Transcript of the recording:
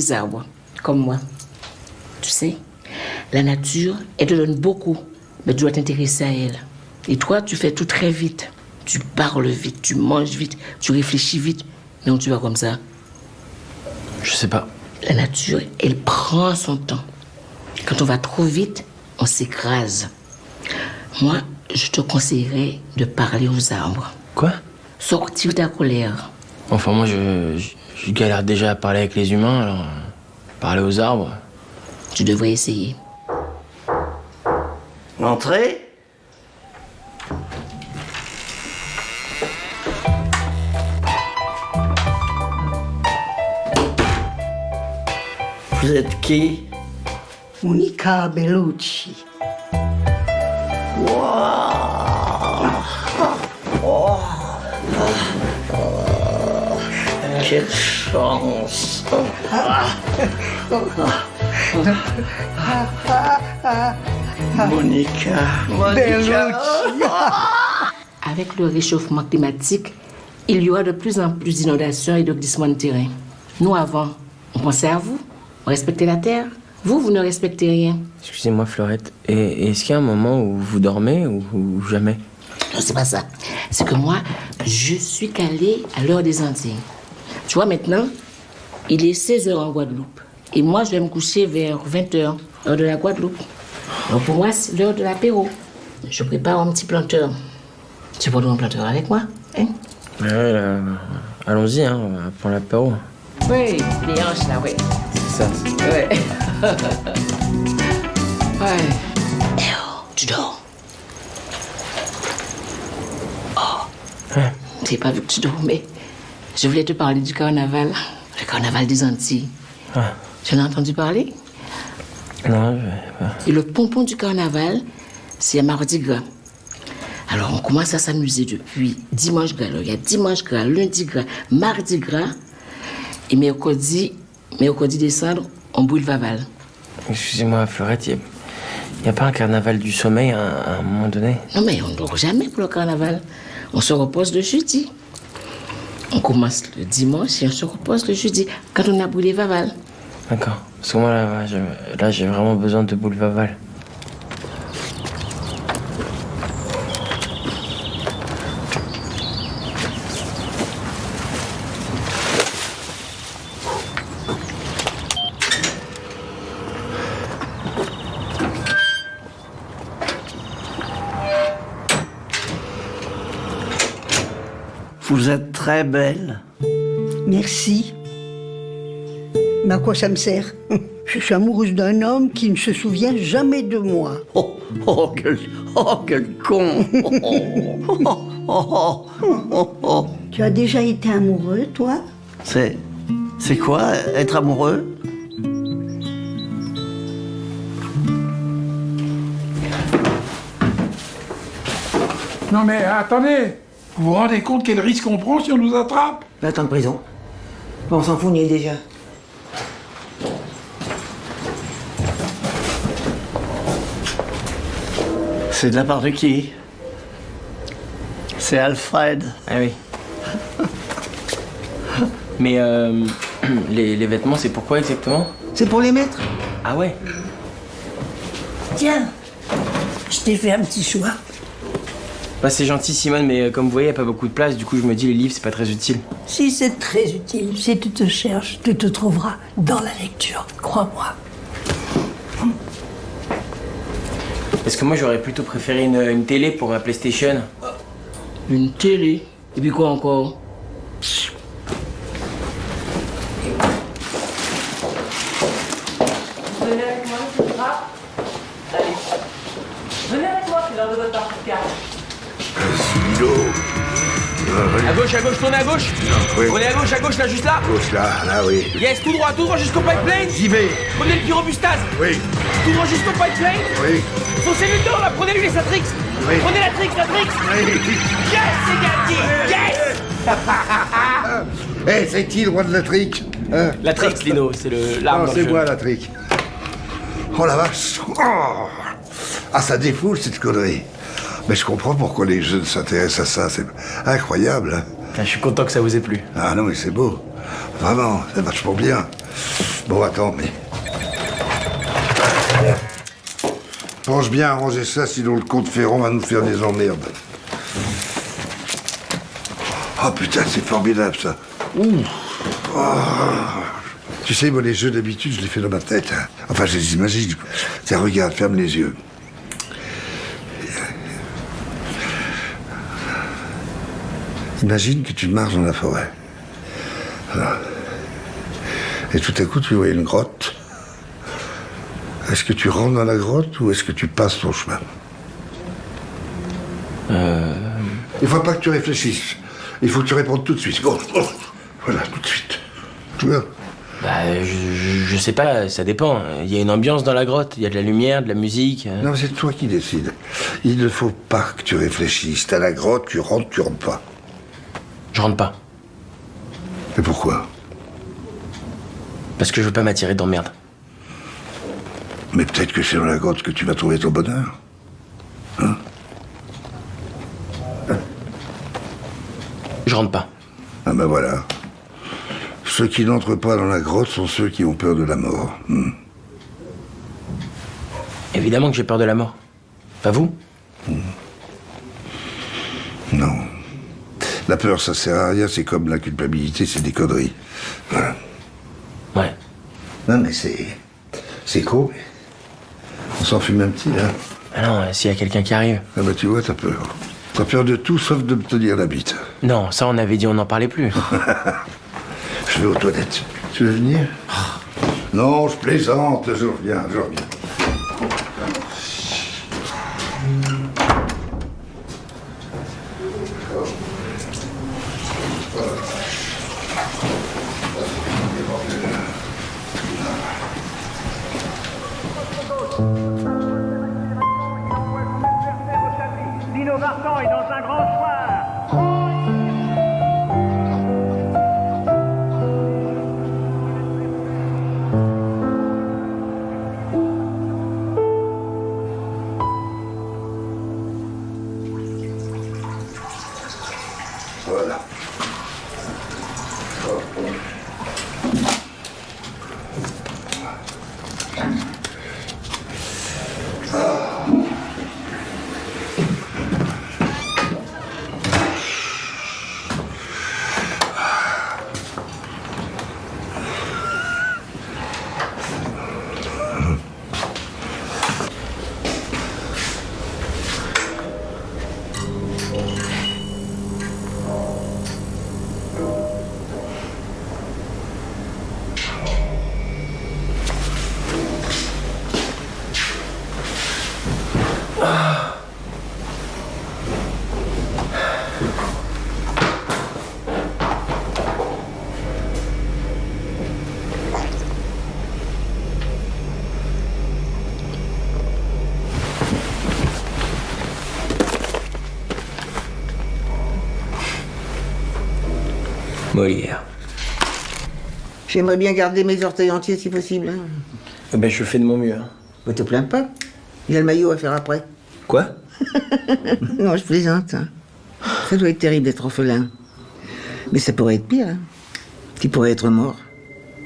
les arbres, comme moi. Tu sais, la nature, elle te donne beaucoup, mais tu dois t'intéresser à elle. Et toi, tu fais tout très vite. Tu parles vite, tu manges vite, tu réfléchis vite. Non, tu vas comme ça. Je sais pas. La nature, elle prend son temps. Quand on va trop vite, on s'écrase. Moi, je te conseillerais de parler aux arbres. Quoi? Sortir ta colère. Enfin, moi, je galère déjà à parler avec les humains, alors... Parler aux arbres... Tu devrais essayer. Entrez. Vous êtes qui? Monica Bellucci. Quelle chance. Monica. Avec le réchauffement climatique, il y aura de plus en plus d'inondations et de glissements de terrain. Nous, avant, on pensait à vous, on respectait la terre. Vous ne respectez rien. Excusez-moi, Fleurette. Et est-ce qu'il y a un moment où vous dormez ou jamais? Non, c'est pas ça. C'est que moi, je suis calée à l'heure des Antilles. Tu vois, maintenant, il est 16h en Guadeloupe. Et moi, je vais me coucher vers 20h, heure de la Guadeloupe. Donc pour moi, c'est l'heure de l'apéro. Je prépare un petit planteur. Tu veux prendre un planteur avec moi, hein? Ouais, là, allons-y, hein, on va prendre l'apéro. Oui, les hanches là, oui. C'est ça. Ouais. Ouais. Eh oh, tu dors? Oh. Ouais. J'ai pas vu que tu dormais. Je voulais te parler du carnaval. Le carnaval des Antilles. Ouais. Tu en as entendu parler? Non, je vais pas. Et le pompon du carnaval, c'est Mardi Gras. Alors, on commence à s'amuser depuis dimanche gras. Alors, il y a dimanche gras, lundi gras, mardi gras. Et mercredi décembre, on brûle Vaval. Excusez-moi, Fleurette, il n'y a pas un carnaval du sommeil à un moment donné? Non, mais on ne dort jamais pour le carnaval. On se repose le jeudi. On commence le dimanche et on se repose le jeudi, quand on a brûlé Vaval. D'accord. Parce que moi, là, j'ai vraiment besoin de boule Vaval. Vous êtes très belle. Merci. Mais à quoi ça me sert? Je suis amoureuse d'un homme qui ne se souvient jamais de moi. Quel con. Tu as déjà été amoureux, toi? C'est quoi, être amoureux? Non mais attendez, vous vous rendez compte quel risque on prend si on nous attrape? 20 ans de prison. Bon, on s'en fout, on y est déjà. C'est de la part de qui? C'est Alfred. Ah oui. Mais les vêtements, c'est pourquoi exactement? C'est pour les mettre. Ah ouais? Tiens, je t'ai fait un petit choix. Bah c'est gentil, Simone, mais comme vous voyez, il n'y a pas beaucoup de place, du coup je me dis les livres, c'est pas très utile. Si c'est très utile, si tu te cherches, tu te trouveras dans la lecture, crois-moi. Parce que moi j'aurais plutôt préféré une télé pour ma PlayStation. Une télé. Et puis quoi encore? Venez avec moi, monsieur Gras. Allez. Venez avec moi, c'est l'heure de votre partie de cartes. À gauche, tournez à gauche. Oui. Prenez à gauche, là, juste là. Gauche là, oui. Yes, tout droit jusqu'au pipeline. J'y vais. Prenez le pyrobustase. Oui, Tout droit jusqu'au pipeline. oui, Foncez le dedans, là, prenez-lui les Satrix. Oui. Prenez la Trix. oui. Yes, c'est gagné. Yes. Eh, c'est qui le roi de la trique, hein? La Trix, Lino, c'est l'arme Non, dans le c'est jeu. moi la trique. Oh la vache. Oh. Ah, ça défoule cette connerie. Mais je comprends pourquoi les jeunes s'intéressent à ça, c'est incroyable, hein? Ah, je suis content que ça vous ait plu. Ah non, mais c'est beau. Vraiment, c'est vachement bien. Bon, attends, mais... Pense bien à ranger ça, sinon le comte Ferrand va nous faire des emmerdes. Oh putain, c'est formidable, ça. Ouh. Oh. Tu sais, moi, les jeux d'habitude, je les fais dans ma tête. Hein. Enfin, je les imagine. Tiens, regarde, ferme les yeux. Imagine que tu marches dans la forêt. Voilà. Et tout à coup, tu vois une grotte. Est-ce que tu rentres dans la grotte ou est-ce que tu passes ton chemin? Il ne faut pas que tu réfléchisses. Il faut que tu répondes tout de suite. Bon, voilà, tout de suite. Tu vois? Bah, je sais pas, ça dépend. Il y a une ambiance dans la grotte, il y a de la lumière, de la musique. Non, c'est toi qui décides. Il ne faut pas que tu réfléchisses. T'as la grotte, tu rentres pas. Je rentre pas. Mais pourquoi? Parce que je veux pas m'attirer d'emmerde. Mais peut-être que c'est dans la grotte que tu vas trouver ton bonheur. Hein? Je rentre pas. Ah ben voilà. Ceux qui n'entrent pas dans la grotte sont ceux qui ont peur de la mort. Évidemment que j'ai peur de la mort. Pas vous? Non. La peur, ça sert à rien, c'est comme la culpabilité, c'est des conneries. Voilà. Ouais. Non mais c'est con, mais... On s'en fume un petit, hein. Ah non, s'il y a quelqu'un qui arrive. Ah bah tu vois, t'as peur. T'as peur de tout sauf de me tenir la bite. Non, ça on avait dit on n'en parlait plus. Je vais aux toilettes. Tu veux venir? Non, je plaisante, je reviens. Dino Vartan est dans un grand soir. Voilà. Molière. J'aimerais bien garder mes orteils entiers si possible. Hein. Eh ben, je fais de mon mieux. Hein. Ne te plains pas. Il y a le maillot à faire après. Quoi? Non, je plaisante. Hein. Ça doit être terrible d'être orphelin. Mais ça pourrait être pire. Hein. Tu pourrais être mort.